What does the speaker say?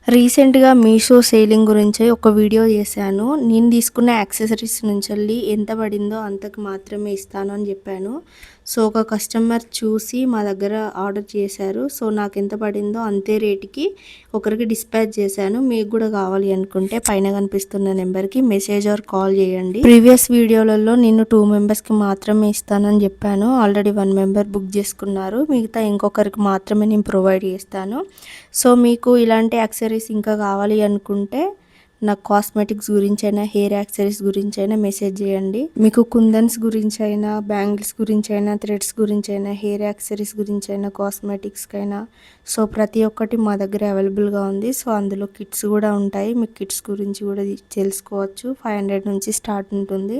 రీసెంట్‌గా మీషో సేలింగ్ గురించి ఒక వీడియో చేశాను. నేను తీసుకున్న యాక్సెసరీస్ నుంచెల్లి ఎంత పడిందో అంతకు మాత్రమే ఇస్తాను అని చెప్పాను. సో, ఒక కస్టమర్ చూసి మా దగ్గర ఆర్డర్ చేశారు. సో, నాకెంత పడిందో అంతే రేట్‌కి ఒకరికి డిస్పాచ్ చేశాను. మీకు కూడా కావాలి అనుకుంటే పైన కనిపిస్తున్న నెంబర్‌కి మెసేజ్ ఆర్ కాల్ చేయండి. ప్రీవియస్ వీడియోలలో నేను 2 మెంబర్స్‌కి మాత్రమే ఇస్తానని చెప్పాను. ఆల్రెడీ 1 మెంబర్ బుక్ చేసుకున్నారు. మిగతా ఇంకొకరికి మాత్రమే నేను ప్రొవైడ్ చేస్తాను. సో, మీకు ఇలాంటి యాక్సెసరీస్ ఇంకా కావాలి అనుకుంటే నాకు కాస్మెటిక్స్ గురించైనా, హెయిర్ యాక్సెసరీస్ గురించైనా మెసేజ్ చేయండి. మీకు కుందన్స్ గురించైనా, బ్యాంగిల్స్ గురించైనా, థ్రెడ్స్ గురించైనా, హెయిర్ యాక్సెసరీస్ గురించైనా, కాస్మెటిక్స్‌కైనా సో, ప్రతి ఒక్కటి మా దగ్గర అవైలబుల్‌గా ఉంది. సో, అందులో కిట్స్ కూడా ఉంటాయి. మీకు కిట్స్ గురించి కూడా తెలుసుకోవచ్చు. 500 నుంచి స్టార్ట్ ఉంటుంది.